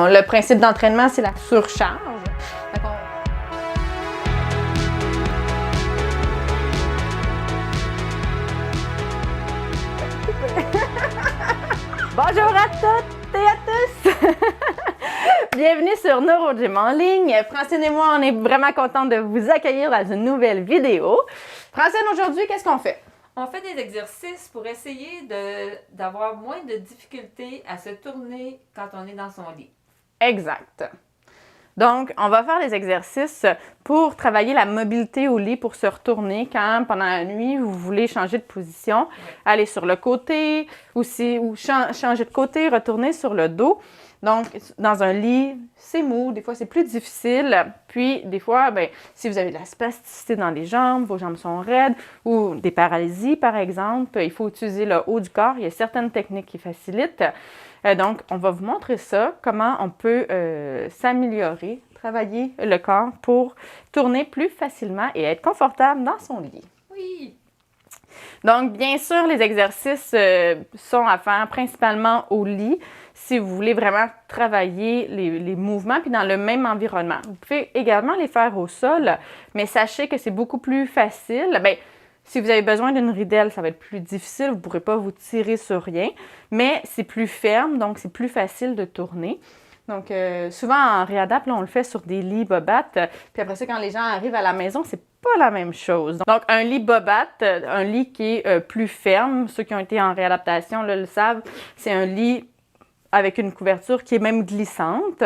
Le principe d'entraînement, c'est la surcharge. Bonjour à toutes et à tous! Bienvenue sur NeuroGym en ligne. Francine et moi, on est vraiment contents de vous accueillir dans une nouvelle vidéo. Francine, aujourd'hui, qu'est-ce qu'on fait? On fait des exercices pour essayer d'avoir moins de difficultés à se tourner quand on est dans son lit. Exact. Donc, on va faire des exercices pour travailler la mobilité au lit, pour se retourner quand, pendant la nuit, vous voulez changer de position, aller sur le côté, ou changer de côté, retourner sur le dos. Donc, dans un lit, c'est mou, des fois c'est plus difficile. Puis, des fois, si vous avez de la spasticité dans les jambes, vos jambes sont raides, ou des paralysies, par exemple, il faut utiliser le haut du corps. Il y a certaines techniques qui facilitent. Donc, on va vous montrer ça, comment on peut s'améliorer, travailler le corps pour tourner plus facilement et être confortable dans son lit. Oui! Donc, bien sûr, les exercices sont à faire principalement au lit si vous voulez vraiment travailler les mouvements puis dans le même environnement. Vous pouvez également les faire au sol, mais sachez que c'est beaucoup plus facile. Si vous avez besoin d'une ridelle, ça va être plus difficile, vous ne pourrez pas vous tirer sur rien, mais c'est plus ferme, donc c'est plus facile de tourner. Donc, souvent en réadapte, là, on le fait sur des lits bobattes, puis après ça, quand les gens arrivent à la maison, c'est pas la même chose. Donc, un lit bobatte, un lit qui est plus ferme, ceux qui ont été en réadaptation là, le savent, c'est un lit avec une couverture qui est même glissante.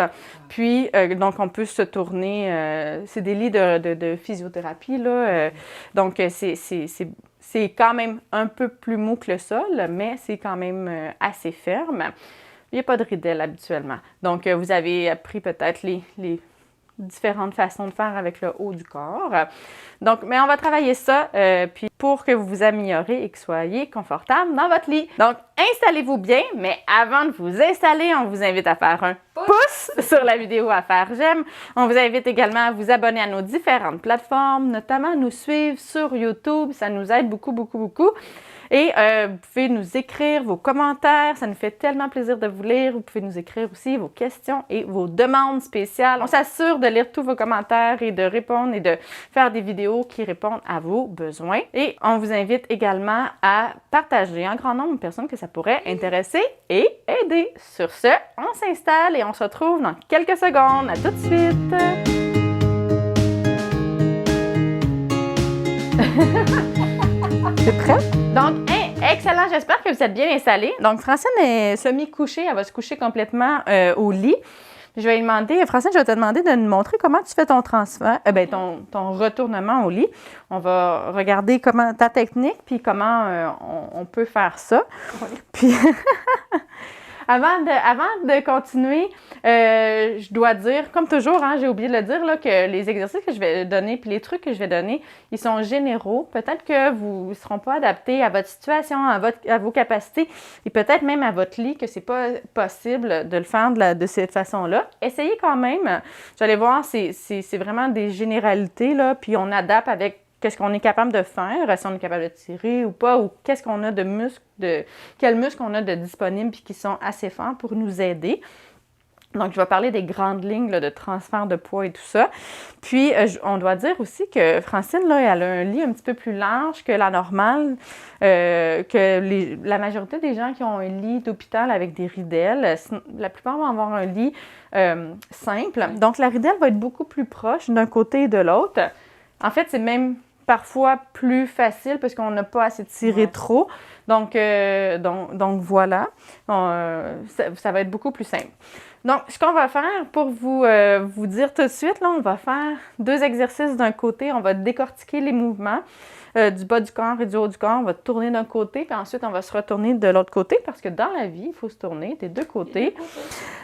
Puis, donc, on peut se tourner. C'est des lits de physiothérapie, là. Donc, c'est quand même un peu plus mou que le sol, mais c'est quand même assez ferme. Il n'y a pas de ridelle habituellement. Donc, vous avez appris peut-être les différentes façons de faire avec le haut du corps. Donc, mais on va travailler ça puis pour que vous vous améliorez et que vous soyez confortable dans votre lit. Donc, installez-vous bien, mais avant de vous installer, on vous invite à faire un pouce sur la vidéo, à faire j'aime. On vous invite également à vous abonner à nos différentes plateformes, notamment à nous suivre sur YouTube. Ça nous aide beaucoup, beaucoup, beaucoup. Et vous pouvez nous écrire vos commentaires, ça nous fait tellement plaisir de vous lire. Vous pouvez nous écrire aussi vos questions et vos demandes spéciales. On s'assure de lire tous vos commentaires et de répondre et de faire des vidéos qui répondent à vos besoins. Et on vous invite également à partager un grand nombre de personnes que ça pourrait intéresser et aider. Sur ce, on s'installe et on se retrouve dans quelques secondes. À tout de suite! C'est prêt? Donc, excellent, j'espère que vous êtes bien installés. Donc, Francine est semi-couchée, elle va se coucher complètement au lit. Je vais lui demander, Francine, je vais te demander de nous montrer comment tu fais ton transfert, ton retournement au lit. On va regarder comment ta technique, puis comment on peut faire ça. Oui. Puis, avant de continuer, je dois dire, comme toujours, j'ai oublié de le dire, là, que les exercices que je vais donner puis les trucs que je vais donner, ils sont généraux. Peut-être que vous ne seront pas adaptés à votre situation, à vos capacités et peut-être même à votre lit, que c'est pas possible de le faire de cette façon-là. Essayez quand même. Vous allez voir, c'est vraiment des généralités, là, puis on adapte avec qu'est-ce qu'on est capable de faire, si on est capable de tirer ou pas, ou qu'est-ce qu'on a de muscles, quels muscles on a de disponibles puis qui sont assez forts pour nous aider. Donc, je vais parler des grandes lignes là, de transfert de poids et tout ça. Puis, on doit dire aussi que Francine, là, elle a un lit un petit peu plus large que la normale, que la majorité des gens qui ont un lit d'hôpital avec des ridelles, la plupart vont avoir un lit simple. Donc, la ridelle va être beaucoup plus proche d'un côté et de l'autre. En fait, c'est même parfois plus facile parce qu'on n'a pas assez tiré trop. Donc voilà, ça va être beaucoup plus simple. Donc, ce qu'on va faire pour vous dire tout de suite, là, on va faire 2 exercices d'un côté. On va décortiquer les mouvements du bas du corps et du haut du corps. On va tourner d'un côté, puis ensuite, on va se retourner de l'autre côté parce que dans la vie, il faut se tourner des deux côtés.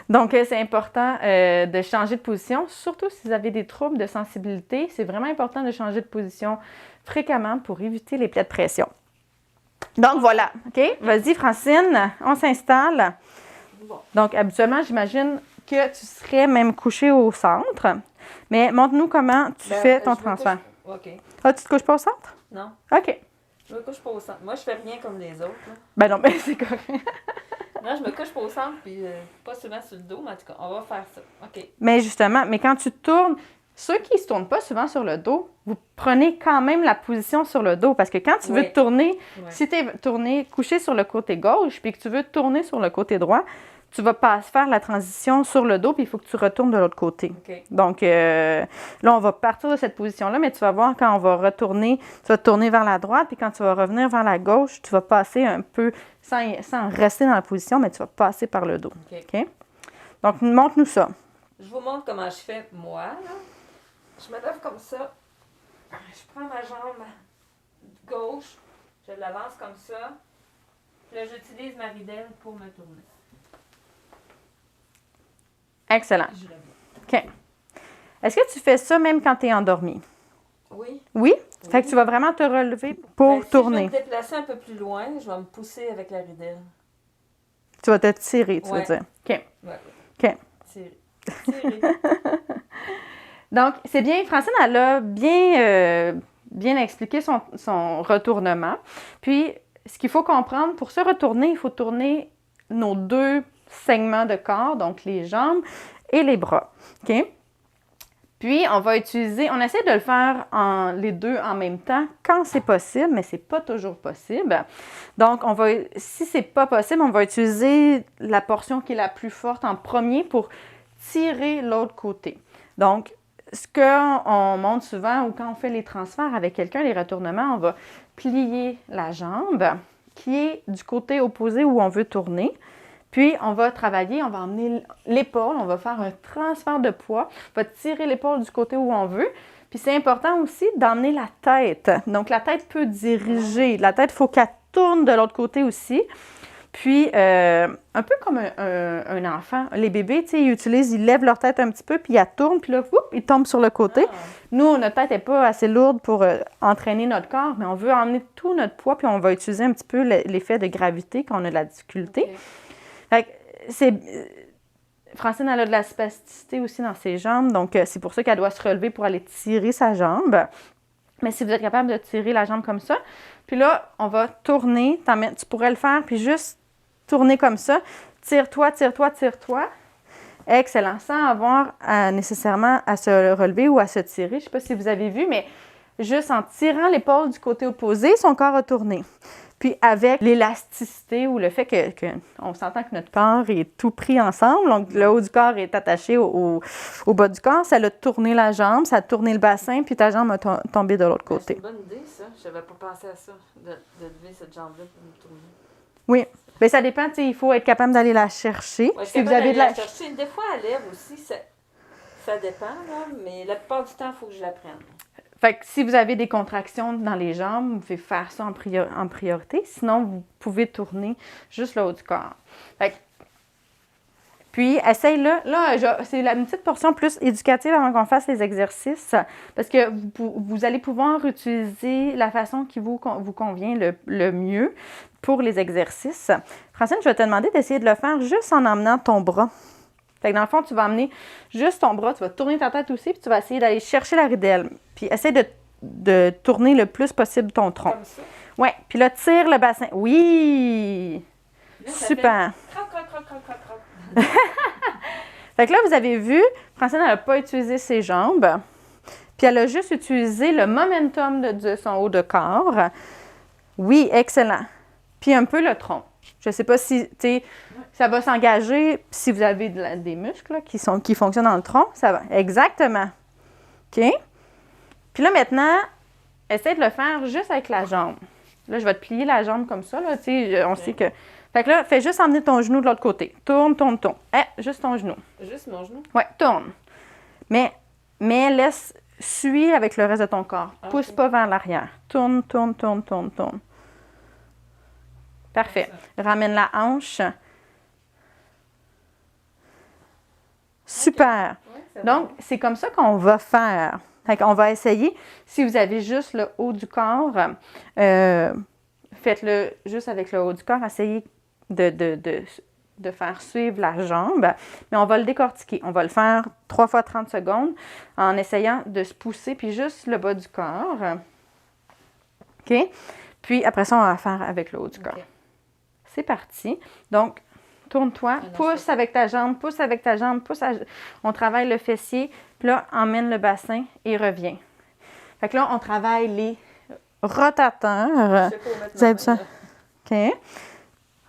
Donc, c'est important de changer de position, surtout si vous avez des troubles de sensibilité. C'est vraiment important de changer de position fréquemment pour éviter les plaies de pression. Donc, voilà. OK? Vas-y, Francine, on s'installe. Donc, habituellement, j'imagine que tu serais même couchée au centre. Mais montre-nous comment tu fais ton transfert. OK. Ah, tu te couches pas au centre? Non. OK. Je me couche pas au centre. Moi, je fais rien comme les autres. Là. Ben non, mais c'est correct. Non, je me couche pas au centre, puis pas souvent sur le dos, mais en tout cas, on va faire ça. OK. Mais justement, mais quand tu tournes, ceux qui ne se tournent pas souvent sur le dos, vous prenez quand même la position sur le dos. Parce que quand tu veux Oui. te tourner, Ouais. si tu es tourné, couché sur le côté gauche, puis que tu veux te tourner sur le côté droit, tu vas pas faire la transition sur le dos, puis il faut que tu retournes de l'autre côté. OK. Donc, là, on va partir de cette position-là, mais tu vas voir quand on va retourner, tu vas te tourner vers la droite, puis quand tu vas revenir vers la gauche, tu vas passer un peu, sans rester dans la position, mais tu vas passer par le dos. OK. OK? Donc, montre-nous ça. Je vous montre comment je fais, moi, là. Je me lève comme ça. Je prends ma jambe gauche. Je l'avance comme ça. Puis là, j'utilise ma ridelle pour me tourner. Excellent. Puis je reviens. OK. Est-ce que tu fais ça même quand tu es endormi? Oui. Oui? Fait que tu vas vraiment te relever pour Ben, tourner. Si je veux me déplacer un peu plus loin, je vais me pousser avec la ridelle. Tu vas te tirer, tu veux Ouais. dire. OK. Ouais. OK. Tirer. Tirer. Donc, c'est bien, Francine, elle a bien expliqué son retournement. Puis, ce qu'il faut comprendre, pour se retourner, il faut tourner nos deux segments de corps, donc les jambes et les bras. OK? Puis, on essaie de le faire les deux en même temps quand c'est possible, mais c'est pas toujours possible. Donc, si c'est pas possible, on va utiliser la portion qui est la plus forte en premier pour tirer l'autre côté. Donc, ce qu'on montre souvent ou quand on fait les transferts avec quelqu'un, les retournements, on va plier la jambe qui est du côté opposé où on veut tourner. Puis, on va travailler, on va emmener l'épaule, on va faire un transfert de poids, on va tirer l'épaule du côté où on veut. Puis, c'est important aussi d'emmener la tête. Donc, la tête peut diriger. La tête, il faut qu'elle tourne de l'autre côté aussi. Puis, un peu comme un enfant, les bébés, tu sais, ils lèvent leur tête un petit peu, puis ils tournent, puis là, ils tombent sur le côté. Ah. Nous, notre tête n'est pas assez lourde pour entraîner notre corps, mais on veut emmener tout notre poids, puis on va utiliser un petit peu l'effet de gravité quand on a de la difficulté. OK. Fait que Francine, elle a de la spasticité aussi dans ses jambes, donc c'est pour ça qu'elle doit se relever pour aller tirer sa jambe. Mais si vous êtes capable de tirer la jambe comme ça, puis là, on va tourner, tu pourrais le faire, puis juste tourner comme ça. Tire-toi, tire-toi, tire-toi. Excellent. Sans avoir nécessairement à se relever ou à se tirer. Je ne sais pas si vous avez vu, mais juste en tirant l'épaule du côté opposé, son corps a tourné. Puis avec l'élasticité ou le fait qu'on s'entend que notre corps est tout pris ensemble, donc le haut du corps est attaché au bas du corps, ça a tourné la jambe, ça a tourné le bassin, puis ta jambe a tombé de l'autre côté. C'est une bonne idée, ça. Je n'avais pas pensé à ça, de lever cette jambe-là pour me tourner. Oui. Bien, ça dépend, tu sais, il faut être capable d'aller la chercher. Ouais, Si vous avez de la... chercher. Des fois, elle lève aussi, ça dépend, là, mais la plupart du temps, il faut que je la prenne. Fait que si vous avez des contractions dans les jambes, vous pouvez faire ça en priorité. Sinon, vous pouvez tourner juste le haut du corps. Fait que, puis, essaye-le. Là, c'est une petite portion plus éducative avant qu'on fasse les exercices. Parce que vous allez pouvoir utiliser la façon qui vous convient le mieux pour les exercices. Francine, je vais te demander d'essayer de le faire juste en emmenant ton bras. Fait que dans le fond, tu vas amener juste ton bras, tu vas tourner ta tête aussi, puis tu vas essayer d'aller chercher la ridelle. Puis essaie de tourner le plus possible ton tronc. Comme ça. Oui, puis là, tire le bassin. Oui! Là, ça Super! fait croc, croc, croc, croc, croc, croc. Fait que là, vous avez vu, Francine, elle n'a pas utilisé ses jambes, puis elle a juste utilisé le momentum de son haut de corps. Oui, excellent. Puis un peu le tronc. Je ne sais pas si, tu sais, ça va s'engager si vous avez des muscles là, qui fonctionnent dans le tronc. Ça va. Exactement. OK? Puis là, maintenant, essaie de le faire juste avec la jambe. Là, je vais te plier la jambe comme ça. Là, tu sais, on sait que... Fait que là, fais juste emmener ton genou de l'autre côté. Tourne, tourne, tourne. Juste ton genou. Juste mon genou. Oui, tourne. Mais suis avec le reste de ton corps. Okay. Pousse pas vers l'arrière. Tourne, tourne, tourne, tourne, tourne. Parfait. Ramène la hanche. Super. Okay. Ouais, donc, c'est comme ça qu'on va faire. Fait qu'on va essayer. Si vous avez juste le haut du corps, faites-le juste avec le haut du corps. Essayez de faire suivre la jambe. Mais on va le décortiquer. On va le faire 3 fois 30 secondes en essayant de se pousser, puis juste le bas du corps. OK? Puis après ça, on va faire avec le haut du corps. OK. C'est parti. Donc, tourne-toi, pousse avec ta jambe, pousse avec ta jambe, on travaille le fessier, puis là, emmène le bassin et reviens. Fait que là, on travaille les rotateurs. Je sais pas où mettre Vous avez ma ça? main, là. OK.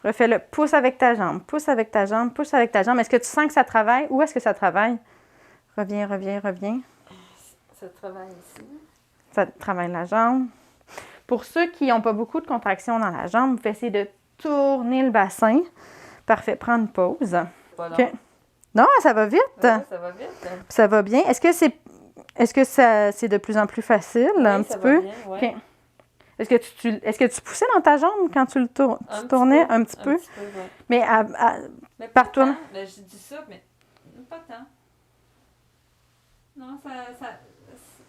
Refais-le. Pousse avec ta jambe, pousse avec ta jambe, pousse avec ta jambe. Est-ce que tu sens que ça travaille? Où est-ce que ça travaille? Reviens, reviens, reviens. Ça travaille ici. Ça travaille la jambe. Pour ceux qui n'ont pas beaucoup de contractions dans la jambe, vous faites essayer de tourner le bassin. Parfait. Prends une pause. Pas long. OK. Non, ça va vite. Ouais, ça va vite. Ça va bien. Est-ce que c'est de plus en plus facile, un petit peu? Bien, ouais. OK. Est-ce que tu poussais dans ta jambe quand tu tournais un petit peu? Un petit peu, ouais. Mais Mais pas par tourner? tant. Là, j'ai dit ça, mais pas tant. Non,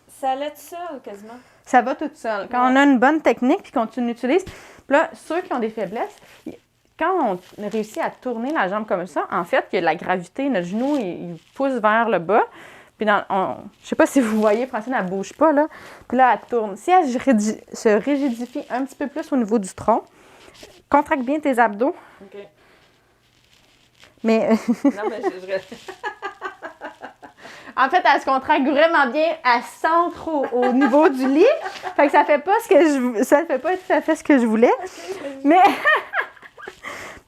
ça allait tout seul, quasiment. Ça va tout seul. Quand on a une bonne technique puis qu'on l'utilise, puis là, ceux qui ont des faiblesses, quand on réussit à tourner la jambe comme ça, en fait, il y a de la gravité, notre genou, il pousse vers le bas. Puis je sais pas si vous voyez, Francine, elle bouge pas, là. Puis là, elle tourne. Si elle se rigidifie un petit peu plus au niveau du tronc, contracte bien tes abdos. OK. Mais Non, mais je reste. en fait, elle se contracte vraiment bien. Elle s'ancre au niveau du lit. Fait que ça fait pas ça fait pas tout à fait ce que je voulais.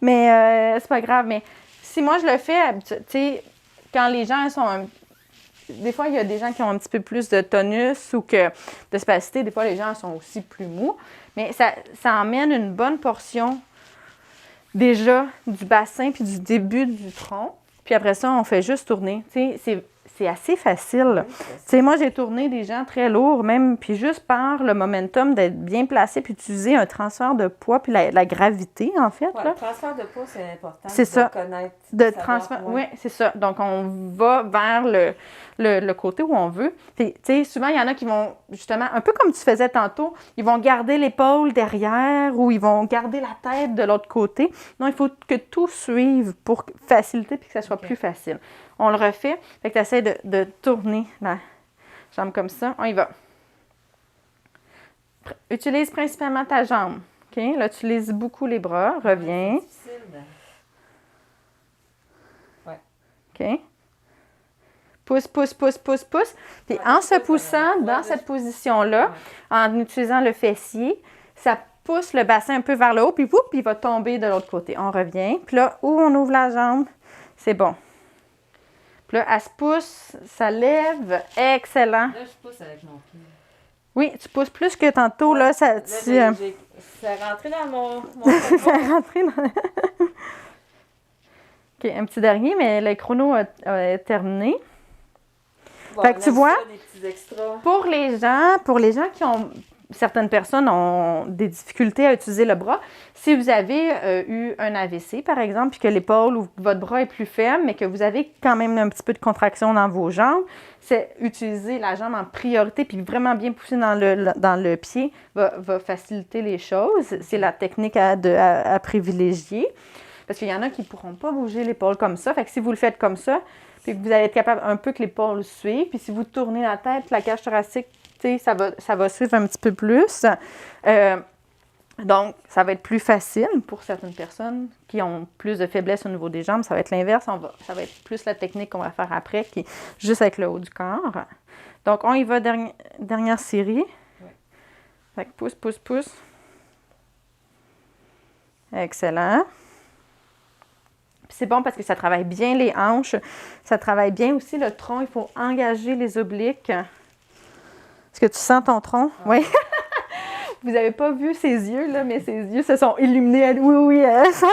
Mais c'est pas grave. Mais si moi je le fais, tu sais, quand les gens sont des fois, il y a des gens qui ont un petit peu plus de tonus ou de spacité. Des fois, les gens sont aussi plus mous. Mais ça emmène une bonne portion déjà du bassin puis du début du tronc. Puis après ça, on fait juste tourner. Tu sais, c'est assez facile. Tu sais, moi, j'ai tourné des gens très lourds, même, puis juste par le momentum d'être bien placé, puis utiliser un transfert de poids, puis la gravité, en fait. Ouais, là. le transfert de poids, c'est important. C'est ça. Connaître. De transfert. Oui, c'est ça. Donc, on va vers le côté où on veut. Puis, tu sais, souvent, il y en a qui vont, justement, un peu comme tu faisais tantôt, ils vont garder l'épaule derrière ou ils vont garder la tête de l'autre côté. Non, il faut que tout suive pour faciliter puis que ça soit plus facile. On le refait. Fait que tu essaies de tourner la jambe comme ça. On y va. Utilise principalement ta jambe. OK? Là, utilise beaucoup les bras. Reviens. C'est difficile. Ouais. OK? Pousse, pousse, pousse, pousse, pousse. Puis Ouais, en se pousse, poussant ouais, dans ouais, cette position-là, en utilisant le fessier, ça pousse le bassin un peu vers le haut, puis whoop, il va tomber de l'autre côté. On revient. Puis là, où on ouvre la jambe, c'est bon. Puis là, elle se pousse, ça lève. Excellent. Là, je pousse avec mon pied. Oui, tu pousses plus que tantôt. Là, ça, Là, c'est rentré dans mon ça est rentré dans... OK, un petit dernier, mais le chrono a terminé. Bon, Fait que tu vois, des petits extras. pour les gens qui ont... Certaines personnes ont des difficultés à utiliser le bras. Si vous avez eu un AVC, par exemple, puis que l'épaule ou votre bras est plus faible, mais que vous avez quand même un petit peu de contraction dans vos jambes, c'est utiliser la jambe en priorité, puis vraiment bien pousser dans le pied va faciliter les choses. C'est la technique à privilégier. Parce qu'il y en a qui ne pourront pas bouger l'épaule comme ça. Fait que si vous le faites comme ça, puis que vous allez être capable un peu que l'épaule suive, puis si vous tournez la tête, la cage thoracique, ça va suivre un petit peu plus. Donc, ça va être plus facile pour certaines personnes qui ont plus de faiblesse au niveau des jambes. Ça va être l'inverse. Ça va être plus la technique qu'on va faire après, qui est juste avec le haut du corps. Donc, on y va, dernière série. Ouais. Fait que pousse, pousse, pousse. Excellent. Puis c'est bon parce que ça travaille bien les hanches. Ça travaille bien aussi le tronc. Il faut engager les obliques. Est-ce que tu sens ton tronc? Ah. Oui. Vous n'avez pas vu ses yeux, là, mais ses yeux se sont illuminés. Oui, ça.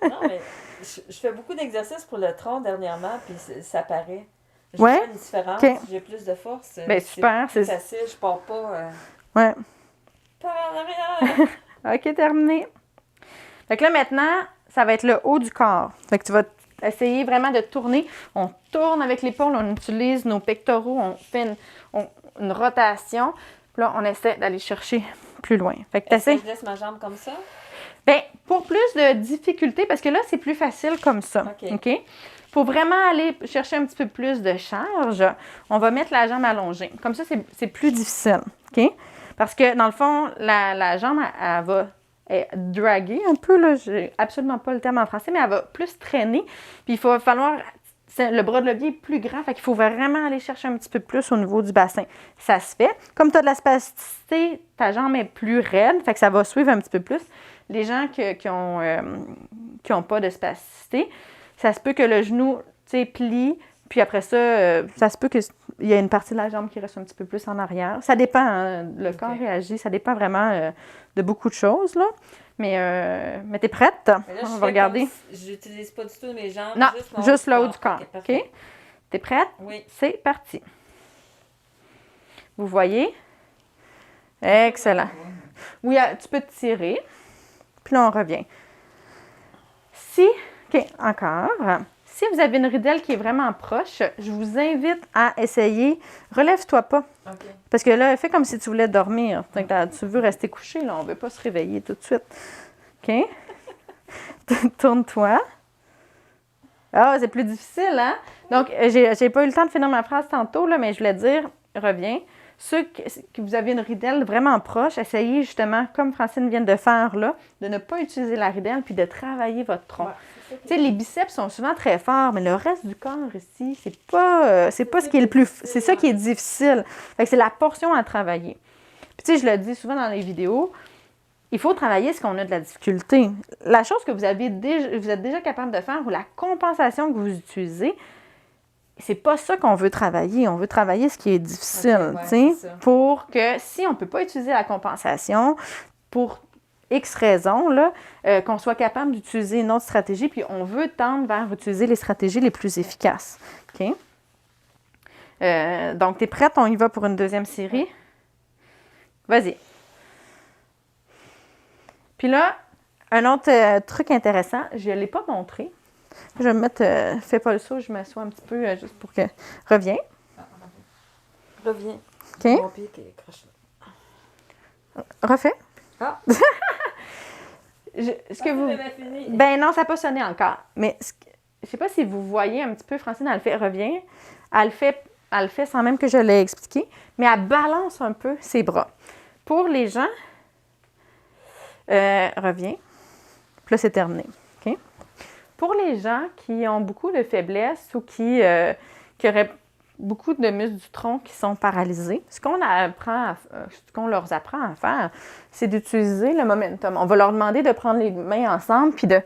Non, mais je fais beaucoup d'exercices pour le tronc dernièrement, puis ça paraît. Je Ouais? vois une différence. OK. J'ai plus de force. Ben, super. C'est facile, je pars pas Ouais. par en arrière. OK, terminé. Fait que là, maintenant, ça va être le haut du corps. Fait que tu vas essayer vraiment de tourner. On tourne avec l'épaule, on utilise nos pectoraux, on fait une rotation. Puis là, on essaie d'aller chercher plus loin. Fait que Est-ce que t'essaies. je laisse ma jambe comme ça? Bien, pour plus de difficulté, parce que là, c'est plus facile comme ça. OK? Pour vraiment aller chercher un petit peu plus de charge, on va mettre la jambe allongée. Comme ça, c'est plus difficile. OK? Parce que, dans le fond, la jambe, elle va draguer un peu, là. J'ai absolument pas le terme en français, mais elle va plus traîner. Puis il va falloir... Le bras de levier est plus grand, fait qu'il faut vraiment aller chercher un petit peu plus au niveau du bassin. Ça se fait. Comme tu as de la spasticité, ta jambe est plus raide, fait que ça va suivre un petit peu plus. Les gens qui ont pas de spasticité, ça se peut que le genou, tu sais, plie, puis après ça, ça se peut qu'il y ait une partie de la jambe qui reste un petit peu plus en arrière. Ça dépend, hein, le corps réagit, ça dépend vraiment de beaucoup de choses, là. Mais t'es prête? Là, On va regarder. J'utilise pas du tout mes jambes. Non, juste le haut le du corps. OK? OK? T'es prête? Oui. C'est parti. Vous voyez? Excellent. Oui, tu peux te tirer. Puis là, on revient. OK, encore. Si vous avez une ridelle qui est vraiment proche, je vous invite à essayer. Relève-toi pas. OK. Parce que là, fais comme si tu voulais dormir. Donc, tu veux rester couché, là. On ne veut pas se réveiller tout de suite. OK? Tourne-toi. Ah, c'est plus difficile, hein? Donc, j'ai pas eu le temps de finir ma phrase tantôt, là, mais je voulais dire, reviens. Ceux que vous avez une ridelle vraiment proche, essayez justement, comme Francine vient de faire là, de ne pas utiliser la ridelle puis de travailler votre tronc. Ouais, tu sais, les biceps sont souvent très forts, mais le reste du corps ici, c'est pas ce qui est le plus... C'est ça qui est difficile. Fait que c'est la portion à travailler. Puis tu sais, je le dis souvent dans les vidéos, il faut travailler ce qu'on a de la difficulté. La chose que vous êtes déjà capable de faire ou la compensation que vous utilisez, c'est pas ça qu'on veut travailler. On veut travailler ce qui est difficile, tu sais, pour que si on peut pas utiliser la compensation pour X raisons, là, qu'on soit capable d'utiliser une autre stratégie, puis on veut tendre vers utiliser les stratégies les plus efficaces. OK? Donc, tu es prête? On y va pour une deuxième série? Vas-y. Puis là, un autre truc intéressant, je ne l'ai pas montré. Je vais me mettre, fais pas le saut, je m'assois un petit peu juste pour que... Reviens. Reviens. OK. Mon pied qui est croche là. Refais. Ah! Fini. Ben non, ça n'a pas sonné encore. Mais je sais pas si vous voyez un petit peu, Francine, elle fait revient. Elle le fait sans même que je l'ai expliqué, mais elle balance un peu ses bras. Pour les gens, reviens. Puis là, c'est terminé. OK? Pour les gens qui ont beaucoup de faiblesses ou qui auraient beaucoup de muscles du tronc qui sont paralysés, ce qu'on leur apprend à faire, c'est d'utiliser le momentum. On va leur demander de prendre les mains ensemble puis de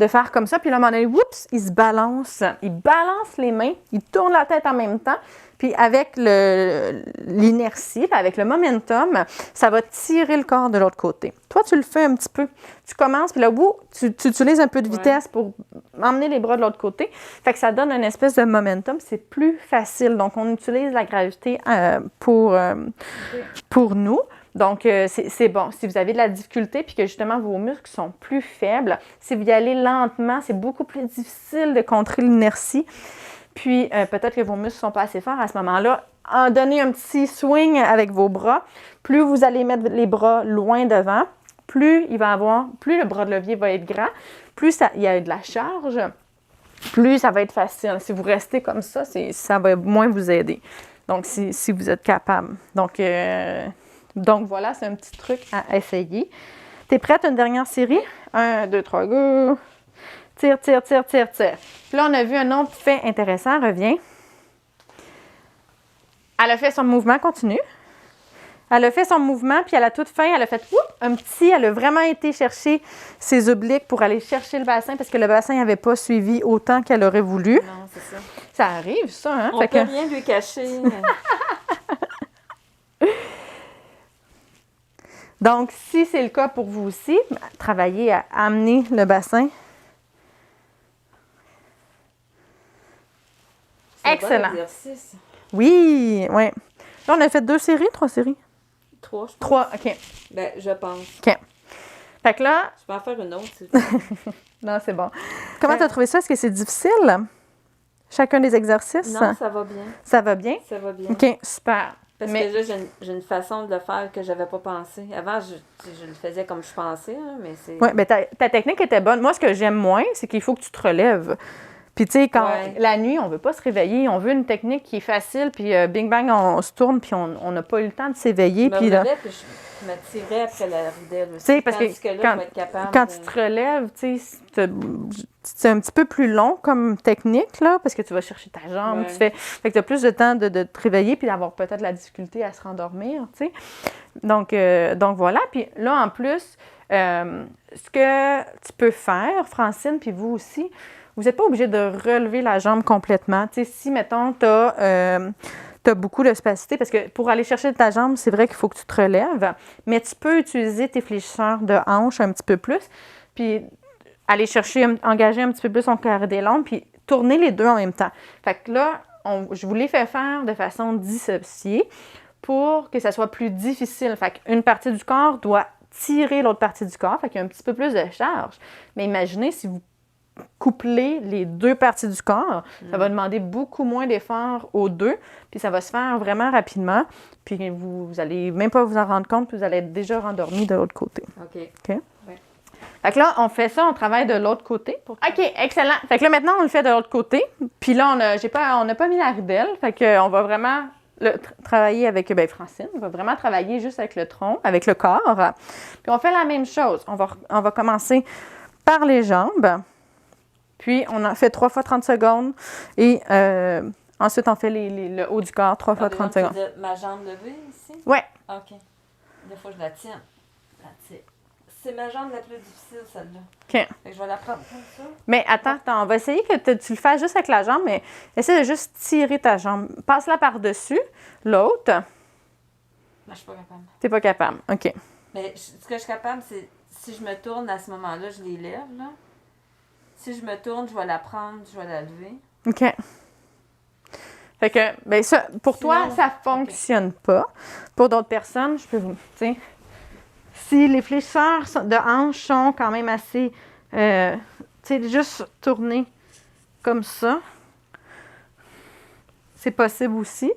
faire comme ça. Puis là, à un moment donné, oups, ils se balancent. Ils balancent les mains, ils tournent la tête en même temps. Puis avec l'inertie, avec le momentum, ça va tirer le corps de l'autre côté. Toi, tu le fais un petit peu. Tu commences, puis là, tu utilises un peu de vitesse pour emmener les bras de l'autre côté. Fait que ça donne une espèce de momentum. C'est plus facile. Donc, on utilise la gravité pour nous. Donc, c'est bon. Si vous avez de la difficulté puis que justement vos muscles sont plus faibles, si vous y allez lentement, c'est beaucoup plus difficile de contrer l'inertie. Puis, peut-être que vos muscles ne sont pas assez forts à ce moment-là. En donnez un petit swing avec vos bras. Plus vous allez mettre les bras loin devant, plus le bras de levier va être grand, plus il y a de la charge, plus ça va être facile. Si vous restez comme ça, ça va moins vous aider. Donc, si vous êtes capable. Donc voilà, c'est un petit truc à essayer. T'es prête à une dernière série? 1, 2, 3, go! Tire, tire, tire, tire, tire. Puis là, on a vu un autre fait intéressant. Reviens. Elle a fait son mouvement, continue. Elle a fait son mouvement, puis à la toute fin, elle a fait elle a vraiment été chercher ses obliques pour aller chercher le bassin parce que le bassin n'avait pas suivi autant qu'elle aurait voulu. Non, c'est ça. Ça arrive, ça, hein? On peut rien lui cacher. Donc, si c'est le cas pour vous aussi, travaillez à amener le bassin. Excellent. Bon exercice. Oui. Là, on a fait 2 séries, 3 séries? 3, je pense. 3, OK. Ben, je pense. OK. Fait que là... Je peux en faire une autre, si Non, c'est bon. Comment tu as trouvé ça? Est-ce que c'est difficile? Chacun des exercices? Non, ça va bien. Ça va bien? Ça va bien. OK, super. Parce que là, j'ai une façon de le faire que j'avais pas pensé. Avant, je le faisais comme je pensais, hein, mais c'est... Oui, bien ta technique était bonne. Moi, ce que j'aime moins, c'est qu'il faut que tu te relèves. Puis, tu sais, quand Ouais. la nuit, on veut pas se réveiller. On veut une technique qui est facile, puis bing bang, on se tourne, puis on n'a pas eu le temps de s'éveiller. Je me Puis là, relève, puis je me tirais après la ridelle aussi. Tu sais, parce que Tandis là, quand- je vais être capable quand de... tu te relèves, tu sais, c'est un petit peu plus long comme technique, là, parce que tu vas chercher ta jambe, Ouais. fait que tu as plus de temps de te réveiller puis d'avoir peut-être la difficulté à se rendormir, tu sais. Donc voilà. Puis là, en plus, ce que tu peux faire, Francine, puis vous aussi, vous n'êtes pas obligé de relever la jambe complètement. Tu sais, si, mettons, tu as beaucoup de spacité, parce que pour aller chercher ta jambe, c'est vrai qu'il faut que tu te relèves, mais tu peux utiliser tes fléchisseurs de hanche un petit peu plus, puis aller chercher, engager un petit peu plus son carré des lombes, puis tourner les deux en même temps. Fait que là, je vous l'ai fait faire de façon dissociée pour que ça soit plus difficile. Fait qu'une partie du corps doit tirer l'autre partie du corps, fait qu'il y a un petit peu plus de charge. Mais imaginez si vous couplez les deux parties du corps, ça va demander beaucoup moins d'efforts aux deux, puis ça va se faire vraiment rapidement, puis vous allez même pas vous en rendre compte, puis vous allez être déjà rendormi de l'autre côté. OK. Fait que là, on fait ça, on travaille de l'autre côté. OK, excellent. Fait que là, maintenant, on le fait de l'autre côté. Puis là, on n'a pas mis la ridelle. Fait qu'on va vraiment travailler avec Francine. On va vraiment travailler juste avec le tronc, avec le corps. Puis on fait la même chose. On va commencer par les jambes. Puis on en fait 3 fois 30 secondes. Et ensuite, on fait le haut du corps 3 fois 30 secondes. Ma jambe levée ici? Ouais. OK. Des fois, je la tiens. C'est ma jambe la plus difficile, celle-là. OK. Fait que je vais la prendre comme ça. Mais attends, on va essayer que tu le fasses juste avec la jambe, mais essaie de juste tirer ta jambe. Passe-la par-dessus l'autre. Ben, je suis pas capable. T'es pas capable. OK. Mais ce que je suis capable, c'est si je me tourne à ce moment-là, je les lève, là. Si je me tourne, je vais la prendre, je vais la lever. OK. Fait que, ben ça, pour toi, Sinon, ça fonctionne pas. Pour d'autres personnes, je peux vous, tu sais, si les fléchisseurs de hanches sont quand même assez, tu sais, juste tourner comme ça, c'est possible aussi.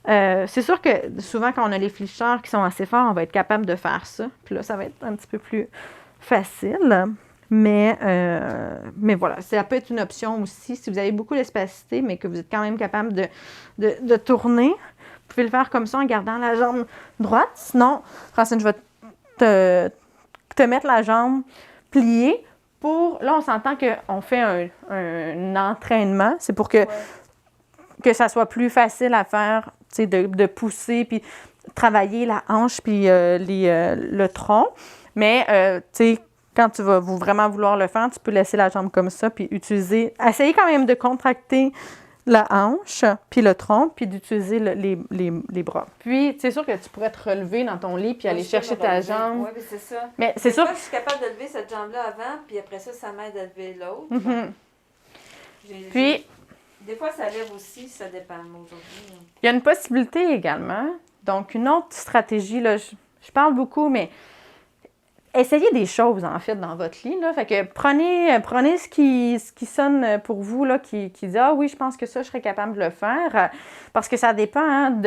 C'est sûr que souvent, quand on a les fléchisseurs qui sont assez forts, on va être capable de faire ça. Puis là, ça va être un petit peu plus facile. Mais voilà, ça peut être une option aussi. Si vous avez beaucoup d'espacité, mais que vous êtes quand même capable de tourner, vous pouvez le faire comme ça en gardant la jambe droite. Sinon, Francine, je vais te mettre la jambe pliée pour... Là, on s'entend qu'on fait un entraînement. C'est pour que ça soit plus facile à faire, tu sais, de pousser, puis travailler la hanche, puis le tronc. Mais, tu sais, quand tu vas vraiment vouloir le faire, tu peux laisser la jambe comme ça, puis essayer quand même de contracter la hanche, puis le tronc, puis d'utiliser les bras. Puis, c'est sûr que tu pourrais te relever dans ton lit, puis aller chercher ta jambe. Oui, mais c'est ça. Mais c'est sûr que je suis capable de lever cette jambe-là avant, puis après ça, ça m'aide à lever l'autre. Mhm. J'ai- Puis, Des fois, ça lève aussi, ça dépend. Aujourd'hui, il y a une possibilité également. Donc, une autre stratégie, là, je parle beaucoup, mais essayez des choses, en fait, dans votre lit. Là. Fait que prenez ce qui sonne pour vous, là, qui dit « Ah oui, je pense que ça, je serais capable de le faire. » Parce que ça dépend, hein,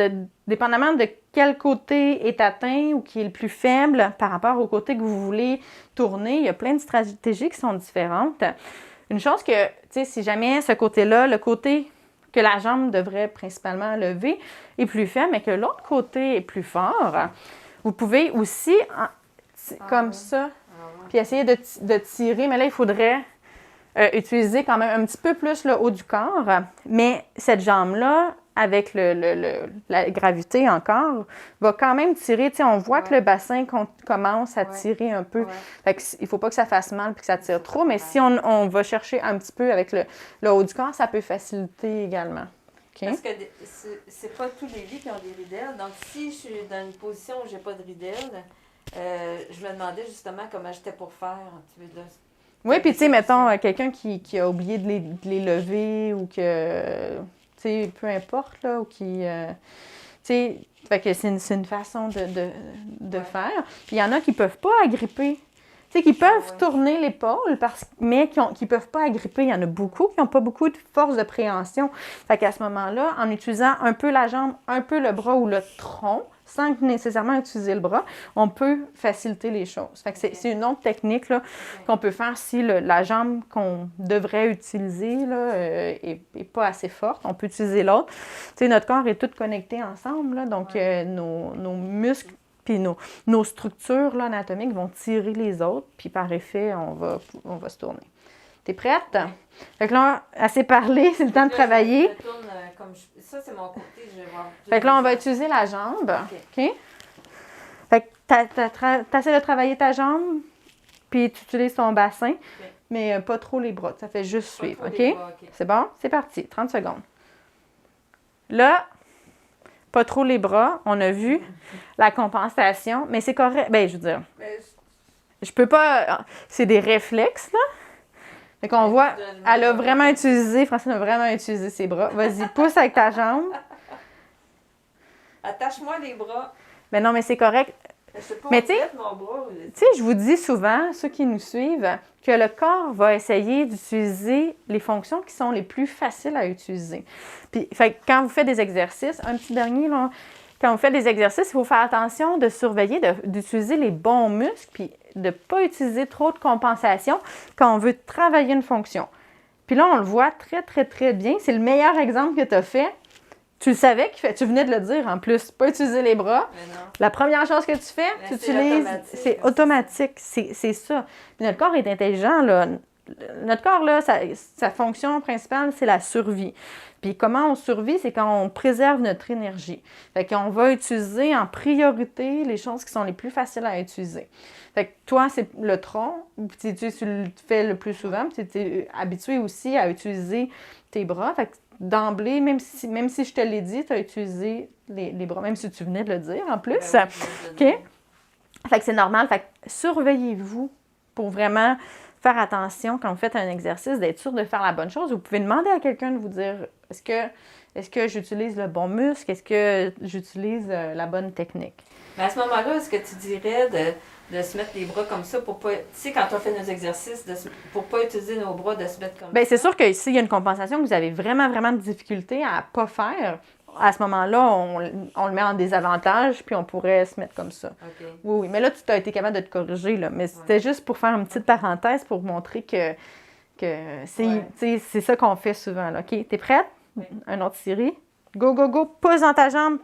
dépendamment de quel côté est atteint ou qui est le plus faible par rapport au côté que vous voulez tourner. Il y a plein de stratégies qui sont différentes. Une chose que, tu sais, si jamais ce côté-là, le côté que la jambe devrait principalement lever, est plus faible, mais que l'autre côté est plus fort, vous pouvez aussi... comme ça, puis essayer de tirer. Mais là, il faudrait utiliser quand même un petit peu plus le haut du corps. Mais cette jambe-là, avec la gravité encore, va quand même tirer. Tu sais, on voit que le bassin commence à tirer un peu. Fait que il ne faut pas que ça fasse mal puis que ça tire trop. Mais si on va chercher un petit peu avec le haut du corps, ça peut faciliter également. Okay? Parce que c'est pas tous les lits qui ont des ridelles. Donc, si je suis dans une position où j'ai pas de ridelles, je me demandais justement comment j'étais pour faire. Oui, puis tu sais, mettons, quelqu'un qui a oublié de les lever ou que, tu sais, peu importe, là, ou qui, tu sais, fait que c'est une façon de faire. Puis il y en a qui peuvent pas agripper. Tu sais, qui peuvent tourner l'épaule, mais qui peuvent pas agripper. Il y en a beaucoup qui n'ont pas beaucoup de force de préhension. Fait qu'à ce moment-là, en utilisant un peu la jambe, un peu le bras ou le tronc, sans nécessairement utiliser le bras, on peut faciliter les choses. Fait que c'est une autre technique là, qu'on peut faire si la jambe qu'on devrait utiliser là, est pas assez forte. On peut utiliser l'autre. Tu sais, notre corps est tout connecté ensemble, là, donc nos muscles puis nos structures là, anatomiques vont tirer les autres, puis par effet, on va se tourner. T'es prête? Oui. Fait que là, assez parlé, c'est le temps de travailler. Je tourne comme ça, c'est mon côté. Je vais voir. Fait que là, on va utiliser la jambe. OK? Fait que t'essaies de travailler ta jambe, puis tu utilises ton bassin, mais pas trop les bras. Ça fait juste suivre. OK? C'est bon? C'est parti. 30 secondes. Là, pas trop les bras. On a vu la compensation, mais c'est correct. Ben, je veux dire, je peux pas... C'est des réflexes, là. Fait qu'on voit, elle a vraiment utilisé, Francine a vraiment utilisé ses bras. Vas-y, pousse avec ta jambe. Attache-moi les bras. Ben non, mais c'est correct. Mais tu sais, je vous dis souvent, ceux qui nous suivent, que le corps va essayer d'utiliser les fonctions qui sont les plus faciles à utiliser. Puis, fait que quand vous faites des exercices, un petit dernier, là, quand vous faites des exercices, il faut faire attention de surveiller, d'utiliser les bons muscles, puis de ne pas utiliser trop de compensation quand on veut travailler une fonction. Puis là, on le voit très, très, très bien. C'est le meilleur exemple que tu as fait. Tu le savais, tu venais de le dire en plus, pas utiliser les bras. La première chose que tu fais, tu utilises, c'est automatique, c'est ça. Puis notre corps est intelligent, là. Notre corps, là, sa fonction principale, c'est la survie. Puis comment on survit, c'est quand on préserve notre énergie. Fait qu'on va utiliser en priorité les choses qui sont les plus faciles à utiliser. Fait que toi, c'est le tronc, tu le fais le plus souvent, puis tu es habitué aussi à utiliser tes bras. Fait que d'emblée, même si je te l'ai dit, tu as utilisé les bras, même si tu venais de le dire en plus. Ben oui, OK? Fait que c'est normal. Fait que surveillez-vous pour vraiment faire attention quand vous faites un exercice, d'être sûr de faire la bonne chose. Vous pouvez demander à quelqu'un de vous dire, est-ce que j'utilise le bon muscle? Est-ce que j'utilise la bonne technique? Mais à ce moment-là, est-ce que tu dirais de se mettre les bras comme ça pour pas... Tu sais, quand on fait nos exercices, pour pas utiliser nos bras, de se mettre comme ça? Bien, c'est sûr que s'il y a une compensation que vous avez vraiment, vraiment de difficulté à pas faire, à ce moment-là, on le met en désavantage, puis on pourrait se mettre comme ça. Okay. Oui, mais là, tu as été capable de te corriger, là. Mais c'était juste pour faire une petite parenthèse pour montrer que c'est ça qu'on fait souvent, là. OK, t'es prête? Oui. Une autre série. Go, go, go. Pousse dans ta jambe,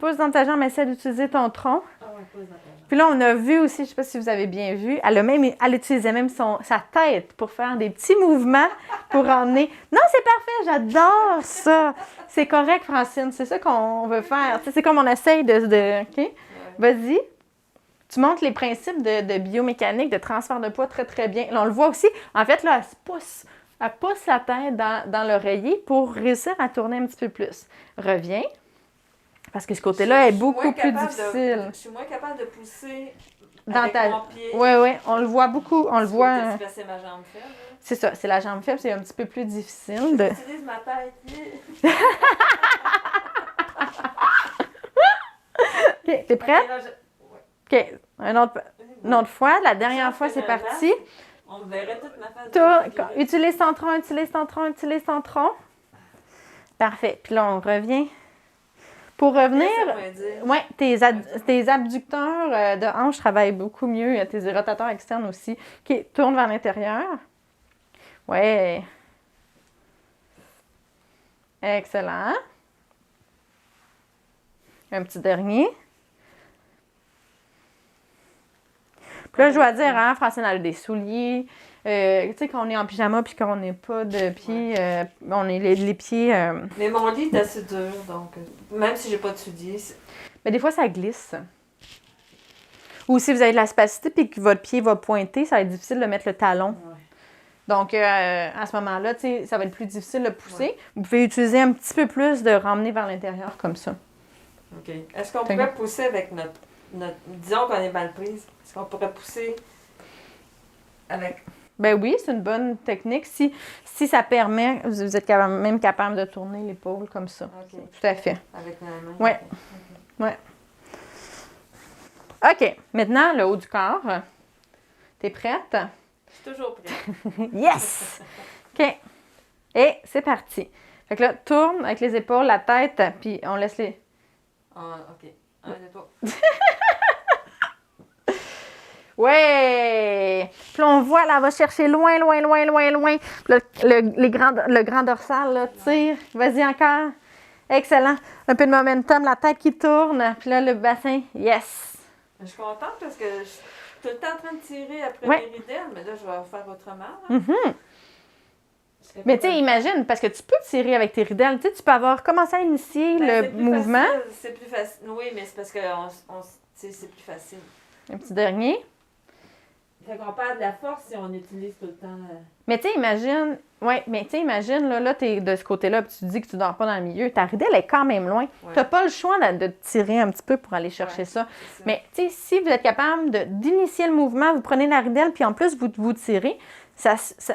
essaie d'utiliser ton tronc. Ah oui, pousse dans ta jambe. Puis là, on a vu aussi, je ne sais pas si vous avez bien vu, elle utilisait même sa tête pour faire des petits mouvements pour emmener. Non, c'est parfait, j'adore ça. C'est correct, Francine, c'est ça qu'on veut faire. C'est comme on essaye de OK? Ouais. Vas-y. Tu montres les principes de biomécanique, de transfert de poids très, très bien. Là, on le voit aussi. En fait, là, elle pousse la tête dans l'oreiller pour réussir à tourner un petit peu plus. Reviens. Parce que ce côté-là est beaucoup plus difficile. Je suis moins capable de pousser dans avec mon pied. Oui, on le voit beaucoup. On le voit. C'est ma jambe faible. C'est ça, c'est la jambe faible, c'est un petit peu plus difficile. J'utilise ma tête. OK, t'es prête? OK, une autre fois. La dernière fois, c'est parti. On verrait toute ma face. Utilise ton tronc. Parfait. Puis là, on revient. Pour revenir, tes abducteurs de hanche travaillent beaucoup mieux, tes rotateurs externes aussi. OK, tourne vers l'intérieur. Ouais. Excellent. Un petit dernier. Puis là, je dois dire, hein, Francine a des souliers. Tu sais, quand on est en pyjama puis qu'on n'a pas de pieds, on est les pieds... Mais mon lit est assez dur, donc même si j'ai pas de souliers... Mais des fois, ça glisse. Ou si vous avez de la spacité puis que votre pied va pointer, ça va être difficile de mettre le talon. Ouais. Donc, à ce moment-là, tu sais, ça va être plus difficile de pousser. Ouais. Vous pouvez utiliser un petit peu plus de ramener vers l'intérieur comme ça. OK. Est-ce qu'on pourrait pousser avec notre... Disons qu'on est mal prise. Est-ce qu'on pourrait pousser avec... Ben oui, c'est une bonne technique. Si ça permet, vous êtes même capable de tourner l'épaule comme ça. Okay. Tout à fait. Avec la main? Oui. Okay. Ouais. OK. Maintenant, le haut du corps. T'es prête? Je suis toujours prête. Yes! OK. Et c'est parti. Fait que là, tourne avec les épaules, la tête, puis on laisse les... OK. 1, 2, 3. Ouais! Puis là, on voit, là, elle va chercher loin, loin, loin, loin, loin. Puis là, le grand dorsal, là, tire. Vas-y encore. Excellent. Un peu de momentum, la tête qui tourne. Puis là, le bassin, yes! Je suis contente parce que je suis tout le temps en train de tirer après Ouais. mes ridelles, mais là, je vais faire autrement. Là. Mhm. Mais tu sais, imagine, parce que tu peux tirer avec tes ridelles. Tu sais, tu peux avoir commencé à initier Ben, le mouvement. C'est plus facile. Oui, mais c'est parce que c'est plus facile. Un petit dernier. Fait qu'on perd de la force si on utilise tout le temps. Mais tu sais, imagine, là, t'es de ce côté-là, puis tu te dis que tu dors pas dans le milieu. Ta ridelle est quand même loin. Ouais. T'as pas le choix de tirer un petit peu pour aller chercher ça. C'est ça. Mais tu sais, si vous êtes capable d'initier le mouvement, vous prenez la ridelle, puis en plus, vous tirez,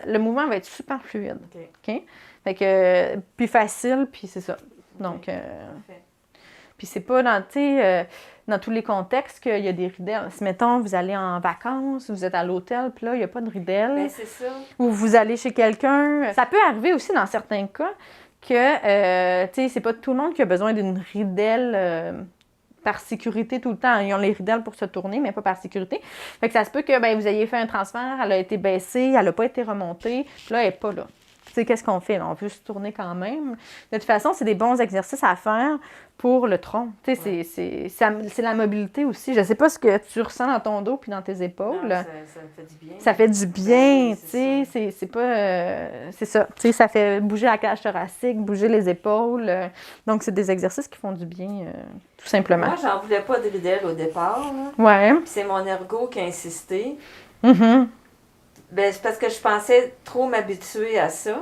le mouvement va être super fluide. OK. OK? Fait que, plus facile, puis c'est ça. Donc, Parfait. puis c'est pas dans, tu sais, dans tous les contextes qu'il y a des ridelles. Si, mettons, vous allez en vacances, vous êtes à l'hôtel, puis là, il n'y a pas de ridelle. Ben, c'est ça. Ou vous allez chez quelqu'un. Ça peut arriver aussi dans certains cas que, tu sais, c'est pas tout le monde qui a besoin d'une ridelle par sécurité tout le temps. Ils ont les ridelles pour se tourner, mais pas par sécurité. Fait que ça se peut que, ben, vous ayez fait un transfert, elle a été baissée, elle n'a pas été remontée, puis là, elle n'est pas là. Tu sais, qu'est-ce qu'on fait? On veut se tourner quand même. De toute façon, c'est des bons exercices à faire pour le tronc. Tu sais, c'est la mobilité aussi. Je ne sais pas ce que tu ressens dans ton dos puis dans tes épaules. Non, ça me fait du bien. Ça fait du bien, Oui, tu sais. C'est pas... c'est ça. Tu sais, ça fait bouger la cage thoracique, bouger les épaules. Donc, c'est des exercices qui font du bien, tout simplement. Moi, j'en voulais pas de ridelle au départ. Là. Ouais. Puis c'est mon ergo qui a insisté. Mhm. Ben, c'est parce que je pensais trop m'habituer à ça.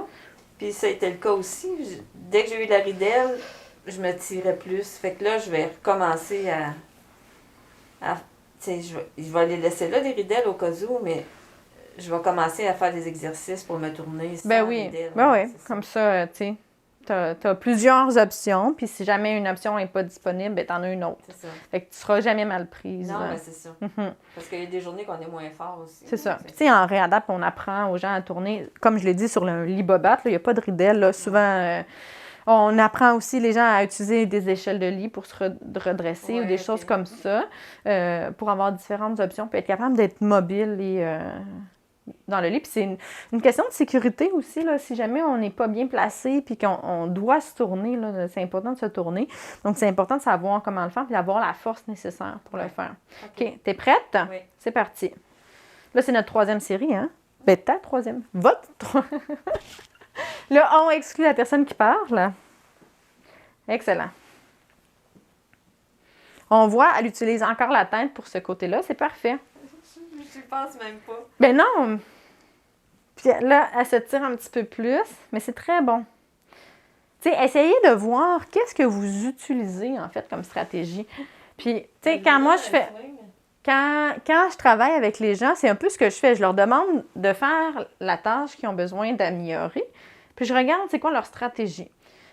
Puis ça a été le cas aussi. Dès que j'ai eu la ridelle, je me tirais plus. Fait que là, je vais recommencer tu sais, je vais les laisser là, les ridelles, au cas où, mais je vais commencer à faire des exercices pour me tourner sans Ben oui. ridelle. Ben oui. C'est ça. Comme ça, tu sais, t'as plusieurs options. Puis si jamais une option n'est pas disponible, ben t'en as une autre. C'est ça. Fait que tu seras jamais mal prise. Non, là. mais c'est ça. Mhm. Parce qu'il y a des journées qu'on est moins fort aussi. C'est ça. là, Puis, tu sais, en réadap, on apprend aux gens à tourner, comme je l'ai dit, sur le lit bobate, il n'y a pas de ridelle. Là. Souvent, on apprend aussi les gens à utiliser des échelles de lit pour se redresser ou Ouais, des ok. choses comme ça, pour avoir différentes options, puis être capable d'être mobile et dans le lit. Puis c'est une question de sécurité aussi, là, si jamais on n'est pas bien placé puis qu'on doit se tourner, là, c'est important de se tourner. Donc, c'est important de savoir comment le faire puis d'avoir la force nécessaire pour le faire. OK, t'es prête? Oui. C'est parti. Là, c'est notre 3e série, hein? Ben, ta 3e. Votre 3. Là, on exclut la personne qui parle. Excellent. On voit, elle utilise encore la tête pour ce côté-là. C'est parfait. Je ne pense même pas. Ben non! Puis là, elle se tire un petit peu plus, mais c'est très bon. Tu sais, essayez de voir qu'est-ce que vous utilisez, en fait, comme stratégie. Puis, tu sais, quand moi, je fais... Quand je travaille avec les gens, c'est un peu ce que je fais. Je leur demande de faire la tâche qu'ils ont besoin d'améliorer. Puis je regarde c'est quoi leur stratégie.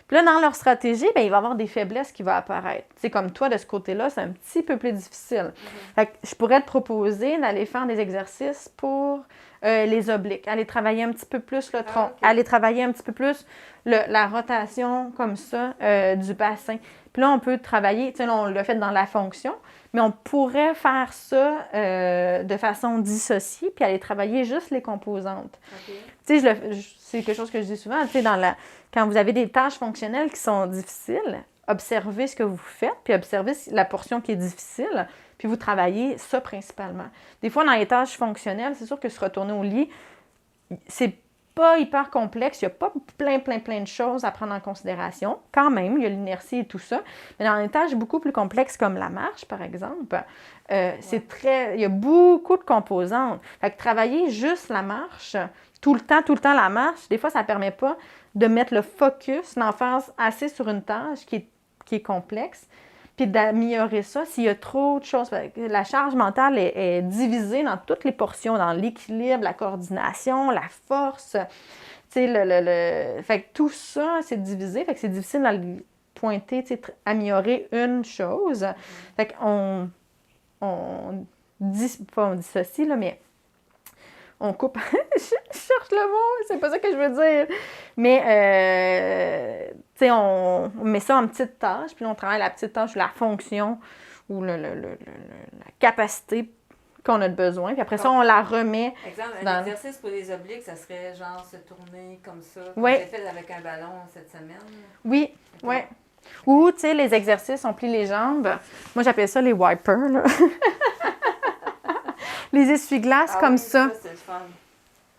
Puis là, dans leur stratégie, bien, il va y avoir des faiblesses qui vont apparaître. Tu sais, comme toi, de ce côté-là, c'est un petit peu plus difficile. Fait que je pourrais te proposer d'aller faire des exercices pour les obliques. Aller travailler un petit peu plus le tronc. ok. Aller travailler un petit peu plus la rotation, comme ça, du bassin. Puis là, on peut travailler, tu sais, là, on l'a fait dans la fonction, mais on pourrait faire ça de façon dissociée, puis aller travailler juste les composantes. OK. Tu sais, c'est quelque chose que je dis souvent, tu sais, quand vous avez des tâches fonctionnelles qui sont difficiles, observez ce que vous faites, puis observez la portion qui est difficile, puis vous travaillez ça principalement. Des fois, dans les tâches fonctionnelles, c'est sûr que se retourner au lit, c'est pas hyper complexe, il n'y a pas plein de choses à prendre en considération. Quand même, il y a l'inertie et tout ça. Mais dans les tâches beaucoup plus complexes comme la marche, par exemple, il y a beaucoup de composantes. Fait que travailler juste la marche, tout le temps la marche, des fois, ça ne permet pas de mettre le focus, l'emphase assez sur une tâche qui est complexe, puis d'améliorer ça s'il y a trop de choses. La charge mentale est divisée dans toutes les portions, dans l'équilibre, la coordination, la force. Tu sais, fait que tout ça, c'est divisé. Fait que c'est difficile de pointer, tu sais, améliorer une chose. Fait qu'on pas on dissocie, là, mais on coupe. Je cherche le mot, c'est pas ça que je veux dire. Mais, tu sais, on met ça en petites tâches, puis on travaille la petite tâche, la fonction ou la capacité qu'on a de besoin. Puis après ça, on la remet. Exemple, un exercice pour les obliques, ça serait genre se tourner comme ça. Oui. J'ai fait avec un ballon cette semaine. Oui, oui. Ou, tu sais, les exercices, on plie les jambes. Moi, j'appelle ça les wipers, là. Les essuie-glaces comme oui, ça. C'est le fun.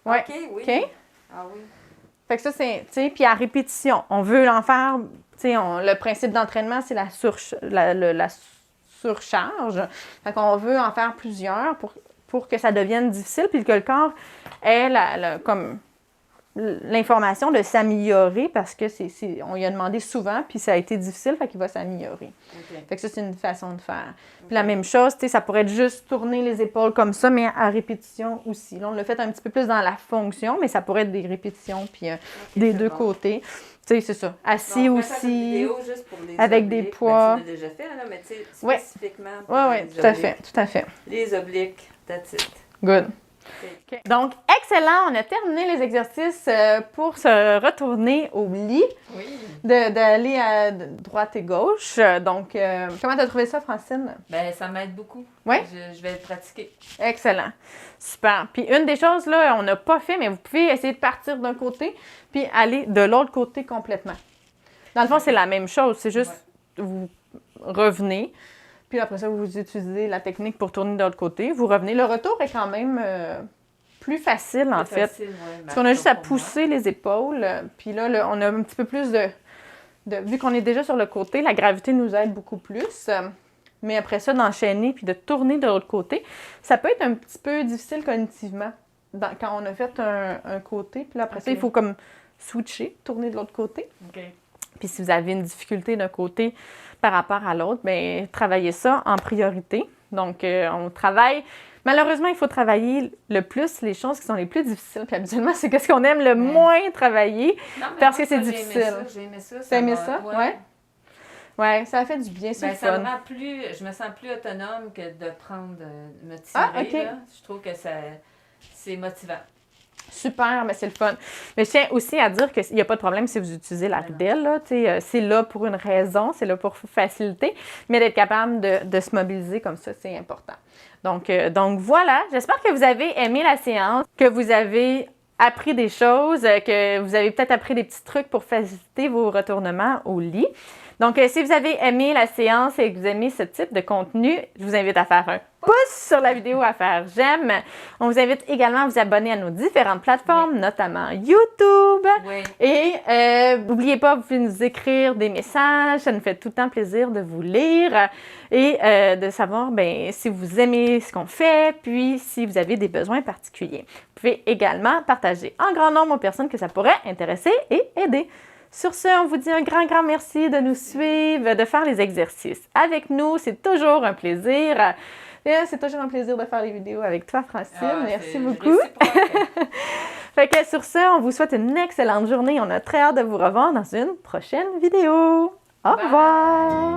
Ouais. OK, oui. OK? Ah oui. Fait que ça, c'est, tu sais, puis à répétition. On veut en faire, tu sais, le principe d'entraînement, c'est la surcharge. Fait qu'on veut en faire plusieurs pour que ça devienne difficile, puis que le corps ait comme l'information de s'améliorer parce que on lui a demandé souvent, puis ça a été difficile, fait qu'il va s'améliorer. Okay. Fait que ça, c'est une façon de faire. Puis la même chose, tu sais, ça pourrait être juste tourner les épaules comme ça, mais à répétition aussi. Là, on l'a fait un petit peu plus dans la fonction, mais ça pourrait être des répétitions, puis des deux côtés. Tu sais, c'est ça. Assis donc, aussi, une vidéo juste pour les avec obliques. des poids. Ben, tu l'as déjà fait, là, mais tu sais, spécifiquement pour Oui, les tout à obliques. fait, tout à fait. Les obliques, that's it. Good. Okay. Donc, excellent. On a terminé les exercices pour se retourner au lit, Oui. d'aller à droite et gauche. Donc, comment tu as trouvé ça, Francine? Ben, ça m'aide beaucoup. Oui? Je vais le pratiquer. Excellent. Super. Puis, une des choses, là, on n'a pas fait, mais vous pouvez essayer de partir d'un côté puis aller de l'autre côté complètement. Dans le fond, c'est la même chose. C'est juste, vous revenez. Puis après ça, vous utilisez la technique pour tourner de l'autre côté. Vous revenez. Le retour est quand même plus facile, en fait. Facile, Parce qu'on a juste à pousser les épaules. Puis là, on a un petit peu plus de... Vu qu'on est déjà sur le côté, la gravité nous aide beaucoup plus. Mais après ça, d'enchaîner puis de tourner de l'autre côté, ça peut être un petit peu difficile cognitivement. Quand on a fait un côté, puis là, après ça, il faut comme switcher, tourner de l'autre côté. OK. Puis si vous avez une difficulté d'un côté par rapport à l'autre, bien, travaillez ça en priorité. Donc, on travaille... Malheureusement, il faut travailler le plus les choses qui sont les plus difficiles. Puis habituellement, c'est ce qu'on aime le moins travailler parce que c'est difficile. J'ai aimé ça. T'as aimé ça? Oui. Ouais, ça a fait du bien, c'est le fun. Ça me rend je me sens plus autonome que de me tirer. Là. Je trouve que c'est motivant. Super, mais c'est le fun. Mais je tiens aussi à dire qu'il n'y a pas de problème si vous utilisez la ridelle. Là, c'est là pour une raison, c'est là pour faciliter, mais d'être capable de se mobiliser comme ça, c'est important. Donc voilà, j'espère que vous avez aimé la séance, que vous avez appris des choses, que vous avez peut-être appris des petits trucs pour faciliter vos retournements au lit. Donc, si vous avez aimé la séance et que vous aimez ce type de contenu, je vous invite à faire un pouce sur la vidéo, à faire j'aime. On vous invite également à vous abonner à nos différentes plateformes, notamment YouTube. Oui. Et n'oubliez pas, vous pouvez nous écrire des messages. Ça nous fait tout le temps plaisir de vous lire et de savoir si vous aimez ce qu'on fait, puis si vous avez des besoins particuliers. Vous pouvez également partager en grand nombre aux personnes que ça pourrait intéresser et aider. Sur ce, on vous dit un grand, grand merci de nous suivre, de faire les exercices avec nous. C'est toujours un plaisir. C'est toujours un plaisir de faire les vidéos avec toi, Francine. Merci beaucoup. Fait que sur ce, on vous souhaite une excellente journée. On a très hâte de vous revoir dans une prochaine vidéo. Au revoir!